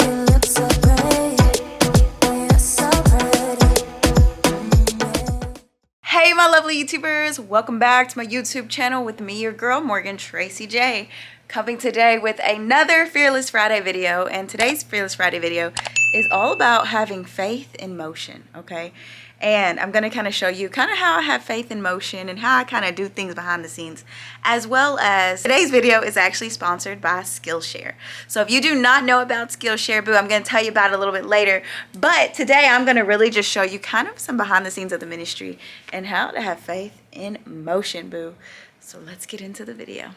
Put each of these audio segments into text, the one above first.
Hey my lovely YouTubers, welcome back to my YouTube channel with me, your girl Morgan Tracy J. Coming today with another Fearless Friday video, and today's Fearless Friday video is all about having faith in motion, okay? And I'm gonna kind of show you kind of how I have faith in motion and how I kind of do things behind the scenes, as well as today's video is actually sponsored by Skillshare. So if you do not know about Skillshare, boo, I'm gonna tell you about it a little bit later. But today I'm gonna really just show you kind of some behind the scenes of the ministry and how to have faith in motion, boo. So let's get into the video.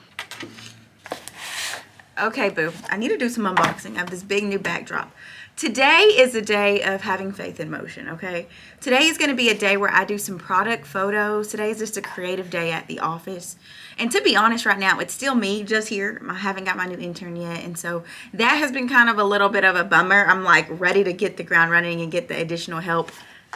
Okay, boo, I need to do some unboxing. I have this big new backdrop. Today is a day of having faith in motion, okay? Today is gonna be a day where I do some product photos. Today is just a creative day at the office. And to be honest, right now, it's still me just here. I haven't got my new intern yet. And so that has been kind of a little bit of a bummer. I'm like ready to get the ground running and get the additional help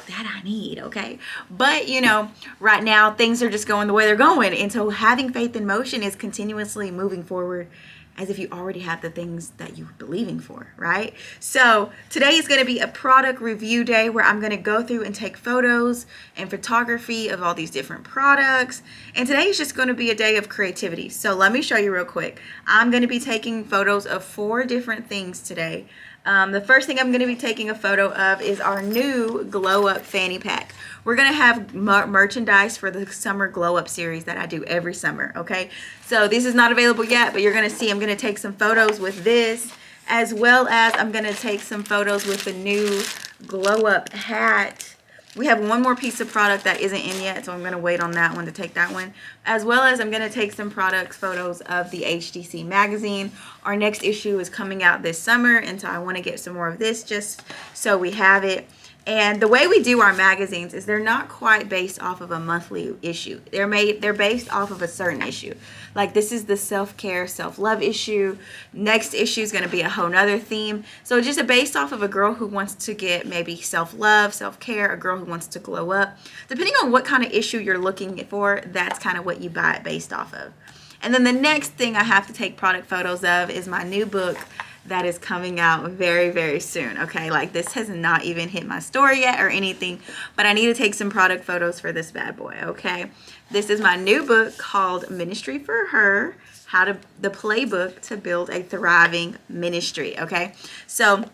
that I need, okay? But you know, right now things are just going the way they're going. And so having faith in motion is continuously moving forward as if you already have the things that you're believing for, right? So today is gonna be a product review day where I'm gonna go through and take photos and photography of all these different products. And today is just gonna be a day of creativity. So let me show you real quick. I'm gonna be taking photos of 4 different things today. The first thing I'm going to be taking a photo of is our new Glow Up fanny pack. We're going to have merchandise for the summer Glow Up series that I do every summer, okay? So this is not available yet, but you're going to see I'm going to take some photos with this, as well as I'm going to take some photos with the new Glow Up hat. We have one more piece of product that isn't in yet, so I'm going to wait on that one to take that one. As well as I'm going to take some photos of the HDC magazine. Our next issue is coming out this summer, and so I want to get some more of this just so we have it. And the way we do our magazines is they're not quite based off of a monthly issue. They're based off of a certain issue. Like this is the self-care, self-love issue. Next issue is going to be a whole nother theme. So just based off of a girl who wants to get maybe self-love, self-care, a girl who wants to glow up. Depending on what kind of issue you're looking for, that's kind of what you buy it based off of. And then the next thing I have to take product photos of is my new book that is coming out very, very soon, okay? Like this has not even hit my store yet or anything, but I need to take some product photos for this bad boy, okay? This is my new book called Ministry for Her, the playbook to build a thriving ministry, okay? So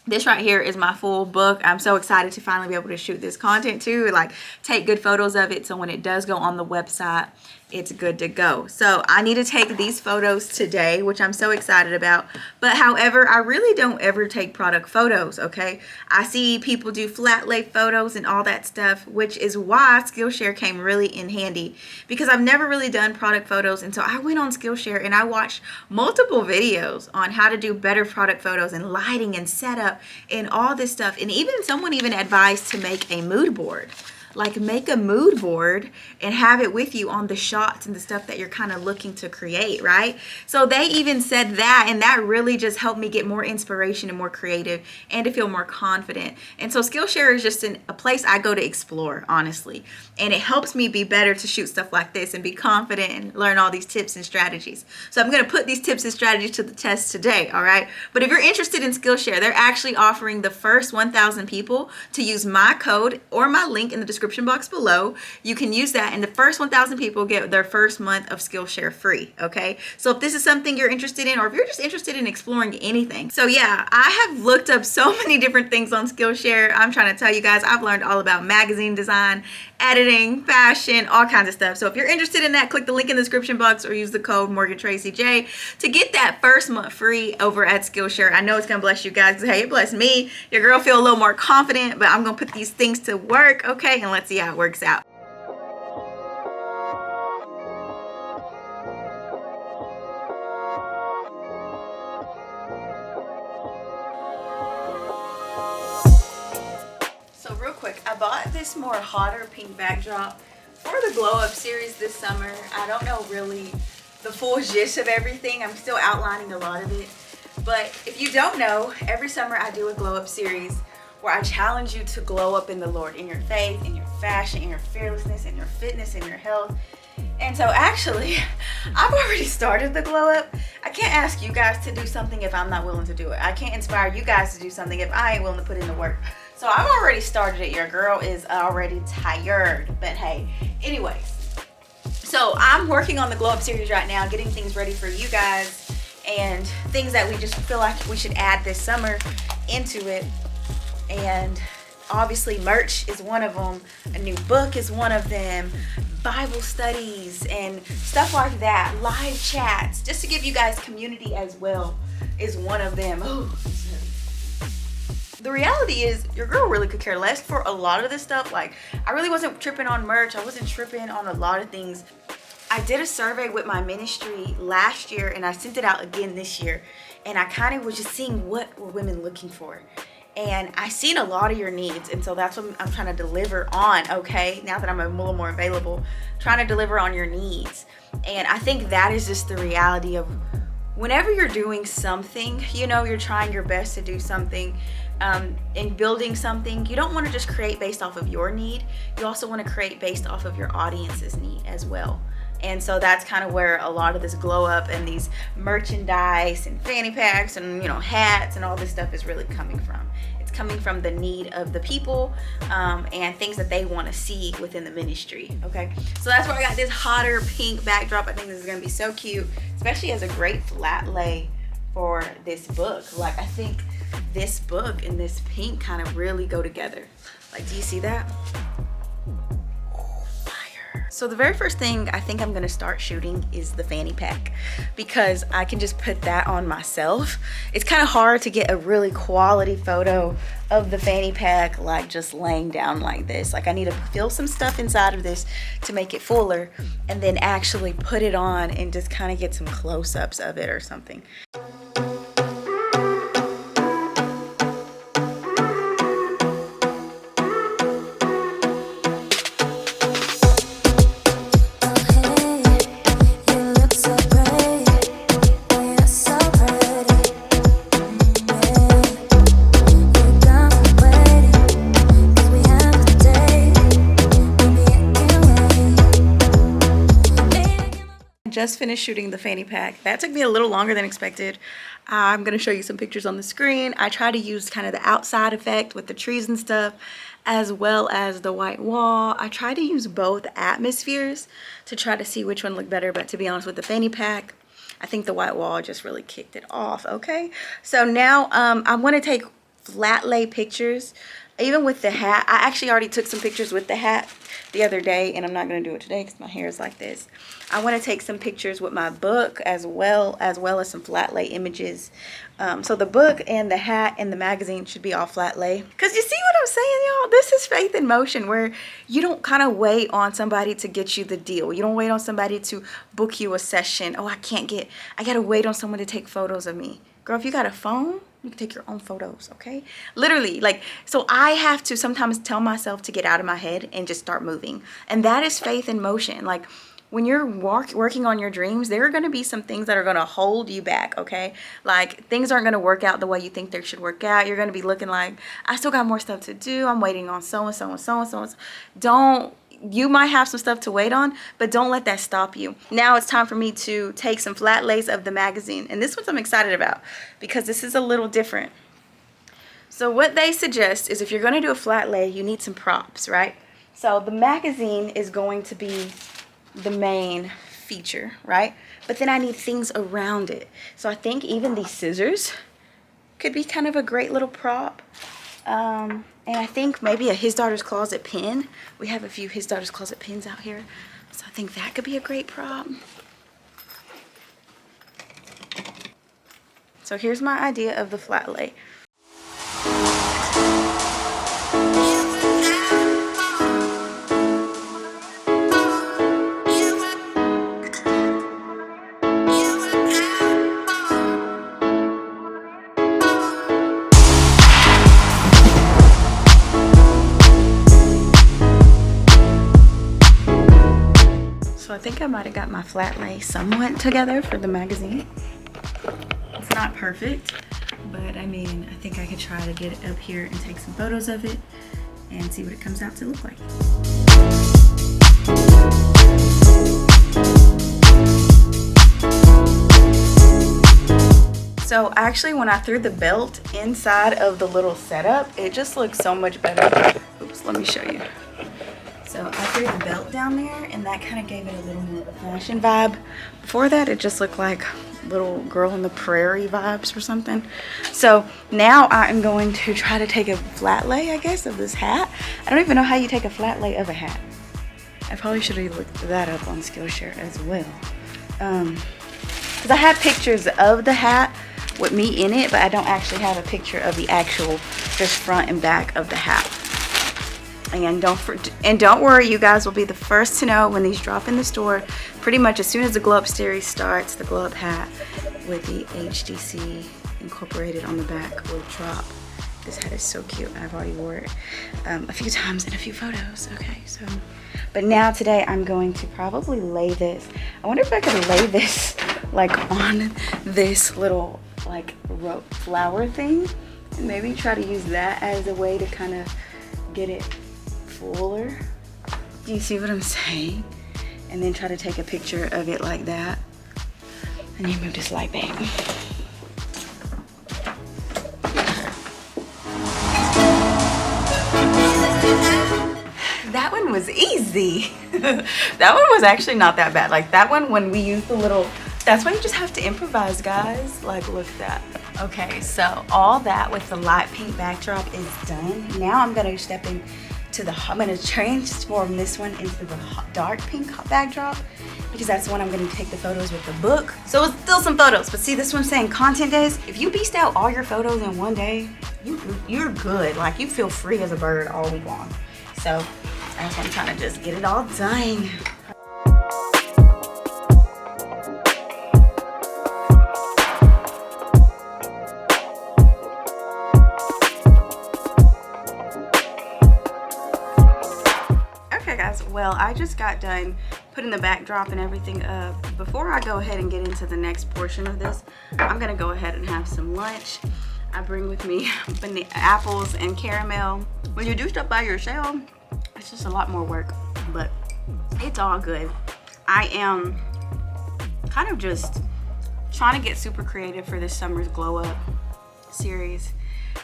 this right here is my full book. I'm so excited to finally be able to shoot this content too, like take good photos of it so when it does go on the website, it's good to go. So I need to take these photos today, which I'm so excited about. But however, I really don't ever take product photos, okay? I see people do flat lay photos and all that stuff, which is why Skillshare came really in handy, because I've never really done product photos. And so I went on Skillshare and I watched multiple videos on how to do better product photos and lighting and setup and all this stuff. And even someone even advised to make a mood board. Like make a mood board and have it with you on the shots and the stuff that you're kind of looking to create, right? So they even said that, and that really just helped me get more inspiration and more creative and to feel more confident. And so Skillshare is just a place I go to explore, honestly. And it helps me be better to shoot stuff like this and be confident and learn all these tips and strategies. So I'm going to put these tips and strategies to the test today, all right? But if you're interested in Skillshare, they're actually offering the first 1,000 people to use my code or my link in the description box below. You can use that, and the first 1,000 people get their first month of Skillshare free, okay? So if this is something you're interested in, or if you're just interested in exploring anything. So yeah, I have looked up so many different things on Skillshare. I'm trying to tell you guys, I've learned all about magazine design, editing, fashion, all kinds of stuff. So if you're interested in that, click the link in the description box or use the code Morgan Tracy J to get that first month free over at Skillshare. I know it's gonna bless you guys, because hey, it blessed me. Your girl feel a little more confident, but I'm gonna put these things to work, okay? And let's see how it works out. So real quick, I bought this more hotter pink backdrop for the Glow Up series this summer. I don't know really the full gist of everything. I'm still outlining a lot of it. But if you don't know, every summer I do a Glow Up series where I challenge you to glow up in the Lord, in your faith, in your fashion, in your fearlessness, in your fitness, in your health. And so actually, I've already started the glow up. I can't ask you guys to do something if I'm not willing to do it. I can't inspire you guys to do something if I ain't willing to put in the work. So I've already started it. Your girl is already tired, but hey, anyways. So I'm working on the glow up series right now, getting things ready for you guys and things that we just feel like we should add this summer into it. And obviously merch is one of them, a new book is one of them, Bible studies and stuff like that, live chats, just to give you guys community as well is one of them. Ooh. The reality is your girl really could care less for a lot of this stuff. Like, I really wasn't tripping on merch. I wasn't tripping on a lot of things. I did a survey with my ministry last year and I sent it out again this year. And I kind of was just seeing what were women looking for. And I seen a lot of your needs. And so that's what I'm trying to deliver on, okay? Now that I'm a little more available, trying to deliver on your needs. And I think that is just the reality of whenever you're doing something, you know, you're trying your best to do something, in building something, you don't want to just create based off of your need. You also want to create based off of your audience's need as well. And so that's kind of where a lot of this glow up and these merchandise and fanny packs and, you know, hats and all this stuff is really coming from. It's coming from the need of the people and things that they want to see within the ministry. Okay, so that's where I got this hotter pink backdrop. I think this is going to be so cute, especially as a great flat lay for this book. Like, I think this book and this pink kind of really go together. Like, do you see that? So the very first thing I think I'm gonna start shooting is the fanny pack, because I can just put that on myself. It's kind of hard to get a really quality photo of the fanny pack like just laying down like this. Like, I need to fill some stuff inside of this to make it fuller and then actually put it on and just kind of get some close-ups of it or something. Just finished shooting the fanny pack. That took me a little longer than expected. I'm going to show you some pictures on the screen. I try to use kind of the outside effect with the trees and stuff, as well as the white wall. I try to use both atmospheres to try to see which one looked better, but to be honest with the fanny pack, I think the white wall just really kicked it off. Okay, so now I want to take flat lay pictures. Even with the hat, I actually already took some pictures with the hat the other day, and I'm not going to do it today because my hair is like this. I want to take some pictures with my book as well as some flat lay images. So the book and the hat and the magazine should be all flat lay. Because you see what I'm saying, y'all? This is faith in motion, where you don't kind of wait on somebody to get you the deal. You don't wait on somebody to book you a session. Oh, I got to wait on someone to take photos of me. Girl, if you got a phone, you can take your own photos, okay? Literally, like, so I have to sometimes tell myself to get out of my head and just start moving. And that is faith in motion. Like, when you're working on your dreams, there are going to be some things that are going to hold you back, okay? Like, things aren't going to work out the way you think they should work out. You're going to be looking like, I still got more stuff to do. I'm waiting on so-and-so and so-and-so. You might have some stuff to wait on, but don't let that stop you. Now it's time for me to take some flat lays of the magazine. And this one's I'm excited about because this is a little different. So what they suggest is if you're going to do a flat lay, you need some props, right? So the magazine is going to be the main feature, right? But then I need things around it. So I think even these scissors could be kind of a great little prop. And I think maybe a His Daughter's Closet pin. We have a few His Daughter's Closet pins out here. So I think that could be a great prop. So here's my idea of the flat lay. So I think I might have got my flat lay somewhat together for the magazine. It's not perfect, but I mean, I think I could try to get it up here and take some photos of it and see what it comes out to look like. So actually when I threw the belt inside of the little setup, it just looks so much better. Oops, let me show you. So I threw the belt down there and that kind of gave it a little more of a fashion vibe. Before that, it just looked like little girl in the prairie vibes or something. So now I am going to try to take a flat lay, I guess, of this hat. I don't even know how you take a flat lay of a hat. I probably should have looked that up on Skillshare as well. Because I have pictures of the hat with me in it, but I don't actually have a picture of the actual just front and back of the hat. And don't worry, you guys will be the first to know when these drop in the store. Pretty much as soon as the glow up series starts, the glow up hat with the HDC incorporated on the back will drop. This hat is so cute. I've already wore it a few times in a few photos. Okay, so but now today I'm going to probably lay this. I wonder if I could lay this like on this little like rope flower thing and maybe try to use that as a way to kind of get it fuller. Do you see what I'm saying? And then try to take a picture of it like that. And you move this light back. That one was easy. That one was actually not that bad. Like that one, when we use the little, that's why you just have to improvise, guys. Like, look at that. Okay, so all that with the light pink backdrop is done. Now I'm gonna step in to I'm gonna transform this one into the dark pink backdrop because that's the one I'm gonna take the photos with the book. So it's still some photos, but see this one saying content days. If you beast out all your photos in one day, you're good. Like you feel free as a bird all week long. So that's why I'm trying to just get it all done. Okay guys, well I just got done putting the backdrop and everything up. Before I go ahead and get into the next portion of this, I'm gonna go ahead and have some lunch. I bring with me apples and caramel. When you do stuff by yourself, it's just a lot more work, but it's all good. I am kind of just trying to get super creative for this summer's glow up series.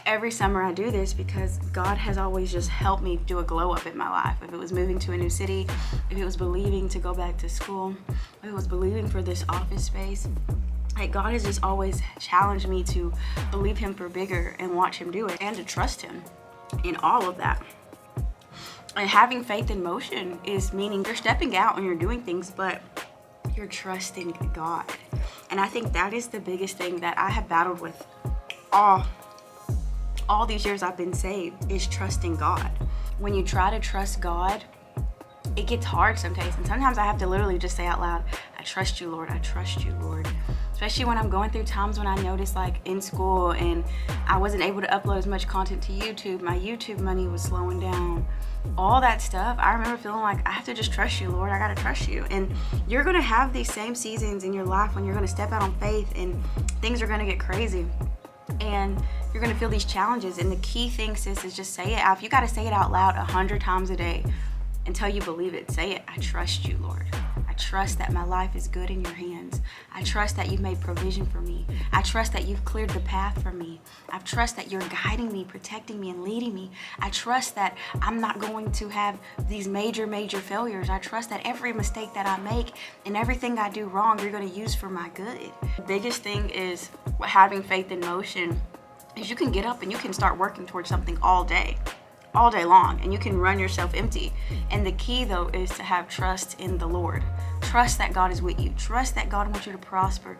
Every summer I do this because God has always just helped me do a glow up in my life. If it was moving to a new city, if it was believing to go back to school, if it was believing for this office space, like God has just always challenged me to believe him for bigger and watch him do it and to trust him in all of that. And having faith in motion is meaning you're stepping out and you're doing things, but you're trusting God. And I think that is the biggest thing that I have battled with all these years I've been saved, is trusting God. When you try to trust God, it gets hard sometimes. And sometimes I have to literally just say out loud, I trust you, Lord. I trust you, Lord. Especially when I'm going through times when I notice, like in school and I wasn't able to upload as much content to YouTube. My YouTube money was slowing down. All that stuff, I remember feeling like I have to just trust you, Lord. I gotta trust you. And you're gonna have these same seasons in your life when you're gonna step out on faith and things are gonna get crazy. And you're gonna feel these challenges. And the key thing, sis, is just say it out. If you gotta say it out loud 100 times a day until you believe it, say it. I trust you, Lord. I trust that my life is good in your hands. I trust that you've made provision for me. I trust that you've cleared the path for me. I trust that you're guiding me, protecting me, and leading me. I trust that I'm not going to have these major failures. I trust that every mistake that I make and everything I do wrong, you're going to use for my good. The biggest thing is having faith in motion is you can get up and you can start working towards something all day long, and you can run yourself empty. And the key though is to have trust in the Lord. Trust that God is with you. Trust that God wants you to prosper.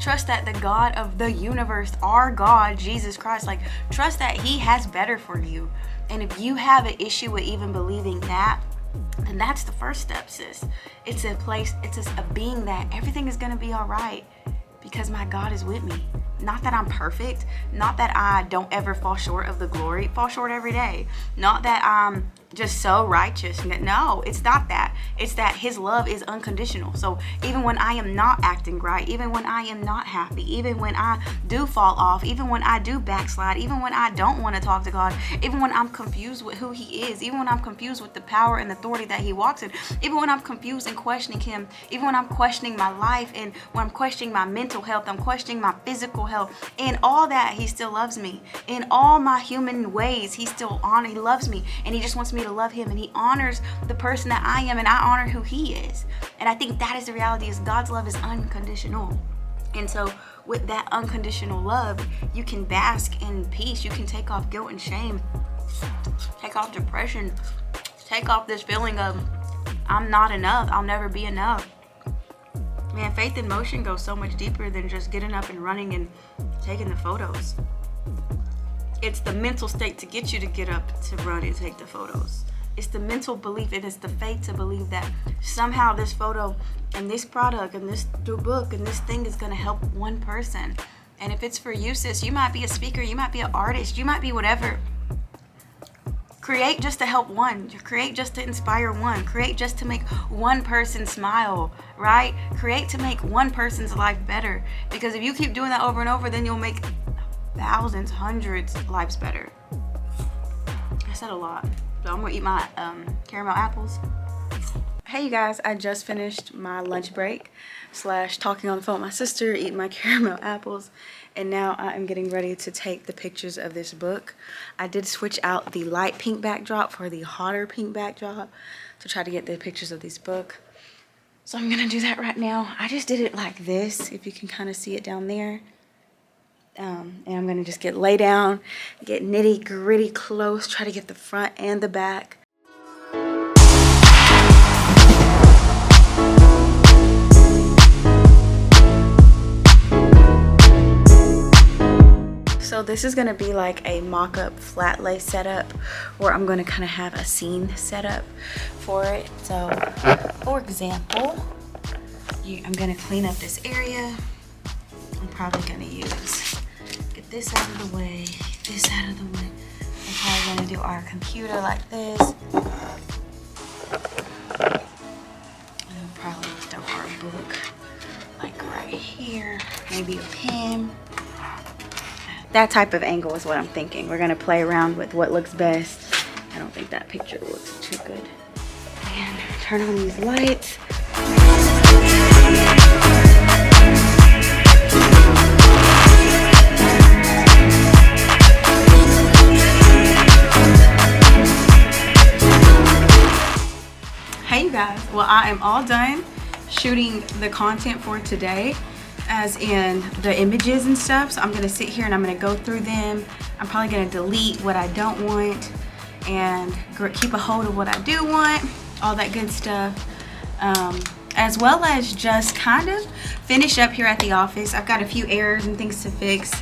Trust that the God of the universe, our God, Jesus Christ, like trust that he has better for you. And if you have an issue with even believing that, then that's the first step, sis. It's a place, it's a being that everything is gonna be all right because my God is with me. Not that I'm perfect, not that I don't ever fall short of the glory, fall short every day. Not that I'm just so righteous. No, it's not that. It's that his love is unconditional. So even when I am not acting right, even when I am not happy, even when I do fall off, even when I do backslide, even when I don't want to talk to God, even when I'm confused with who he is, even when I'm confused with the power and authority that he walks in, even when I'm confused and questioning him, even when I'm questioning my life, and when I'm questioning my mental health, I'm questioning my physical health, in all that he still loves me. In all my human ways, he loves me, and he just wants me to love him, and he honors the person that I am, and I honor who he is. And I think that is the reality, is God's love is unconditional. And so with that unconditional love, you can bask in peace. You can take off guilt and shame, take off depression, take off this feeling of I'm not enough, I'll never be enough. Man, faith in motion goes so much deeper than just getting up and running and taking the photos. It's the mental state to get you to get up, to run and take the photos. It's the mental belief, and it's the faith to believe that somehow this photo and this product and this book and this thing is going to help one person. And if it's for you, sis, you might be a speaker, you might be an artist, you might be whatever. Create just to help one. Create just to inspire one. Create just to make one person smile, right? Create to make one person's life better. Because if you keep doing that over and over, then you'll make thousands, hundreds lives better. I said a lot. So I'm gonna eat my caramel apples. Hey you guys, I just finished my lunch break / talking on the phone with my sister, eating my caramel apples, and now I am getting ready to take the pictures of this book. I did switch out the light pink backdrop for the hotter pink backdrop to try to get the pictures of this book. So I'm gonna do that right now. I just did it like this, if you can kind of see it down there. And I'm gonna just lay down, get nitty gritty close, try to get the front and the back. So this is gonna be like a mock-up flat lay setup, where I'm gonna kind of have a scene set up for it. So for example, I'm gonna clean up this area. I'm probably gonna get this out of the way, this out of the way. I'm probably gonna do our computer like this. And I'll probably throw our book like right here, maybe a pen. That type of angle is what I'm thinking. We're gonna play around with what looks best. I don't think that picture looks too good. And turn on these lights. Hey you guys, well I am all done shooting the content for today, as in the images and stuff. So I'm gonna sit here and I'm gonna go through them. I'm probably gonna delete what I don't want and keep a hold of what I do want, all that good stuff. As well as just kind of finish up here at the office. I've got a few errors and things to fix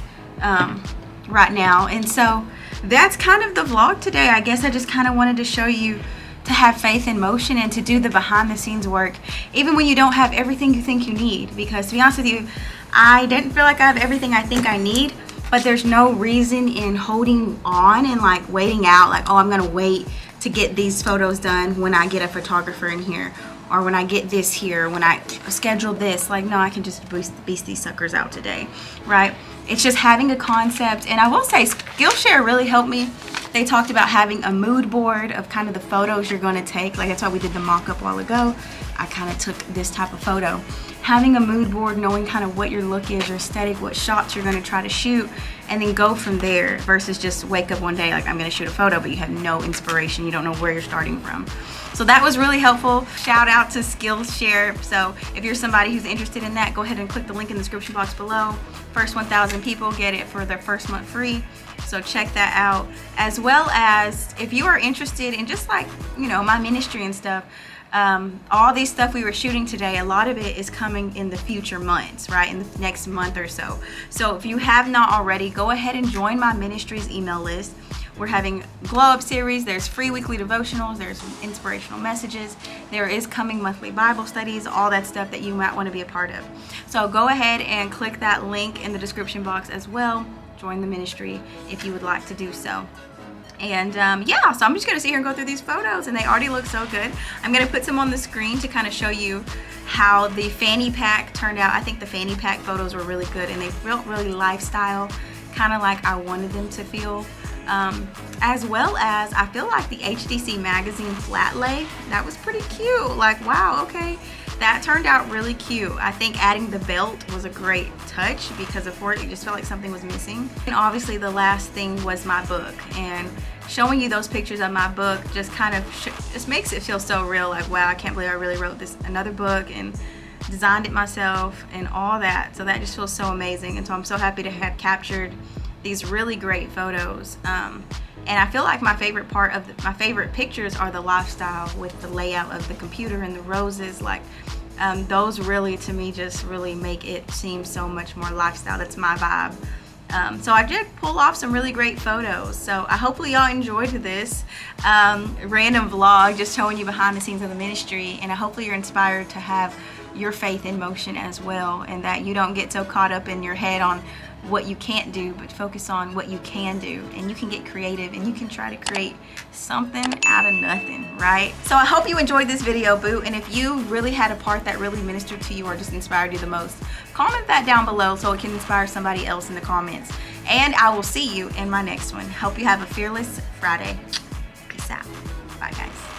right now. And so that's kind of the vlog today. I guess I just kind of wanted to show you to have faith in motion and to do the behind the scenes work, even when you don't have everything you think you need. Because to be honest with you, I didn't feel like I have everything I think I need, but there's no reason in holding on and like waiting out, like, oh, I'm gonna wait to get these photos done when I get a photographer in here, or when I get this here, when I schedule this. Like, no, I can just beast these suckers out today, right? It's just having a concept. And I will say Skillshare really helped me. They talked about having a mood board of kind of the photos you're going to take. Like, that's why we did the mock-up a while ago. I kind of took this type of photo. Having a mood board, knowing kind of what your look is, your aesthetic, what shots you're going to try to shoot, and then go from there, versus just wake up one day like, I'm going to shoot a photo, but you have no inspiration. You don't know where you're starting from. So that was really helpful. Shout out to Skillshare. So if you're somebody who's interested in that, go ahead and click the link in the description box below. First 1,000 people get it for their first month free. So check that out. As well as if you are interested in just like, you know, my ministry and stuff, all these stuff we were shooting today, a lot of it is coming in the future months, right? In the next month or so. So if you have not already, go ahead and join my ministry's email list. We're having glow up series, there's free weekly devotionals, there's inspirational messages, there is coming monthly Bible studies, all that stuff that you might want to be a part of. So go ahead and click that link in the description box as well. Join the ministry if you would like to do so. And yeah, so I'm just gonna sit here and go through these photos, and they already look so good. I'm gonna put some on the screen to kind of show you how the fanny pack turned out. I think the fanny pack photos were really good, and they felt really lifestyle, kind of like I wanted them to feel. As well as I feel like the HDC magazine flat lay, that was pretty cute. Like, wow, okay, that turned out really cute. I think adding the belt was a great touch because before it just felt like something was missing. And obviously the last thing was my book, and showing you those pictures of my book just kind of just makes it feel so real. Like, wow, I can't believe I really wrote another book and designed it myself and all that. So that just feels so amazing, and so I'm so happy to have captured these really great photos. And I feel like my favorite part of my favorite pictures are the lifestyle with the layout of the computer and the roses. Like those really, to me, just really make it seem so much more lifestyle. That's my vibe. So I did pull off some really great photos. So I hopefully y'all enjoyed this random vlog, just showing you behind the scenes of the ministry. And I hopefully you're inspired to have your faith in motion as well, and that you don't get so caught up in your head on what you can't do, but focus on what you can do, and you can get creative and you can try to create something out of nothing, right? So I hope you enjoyed this video, boo, and if you really had a part that really ministered to you or just inspired you the most, comment that down below so it can inspire somebody else in the comments. And I will see you in my next one. Hope you have a fearless Friday. Peace out. Bye, guys.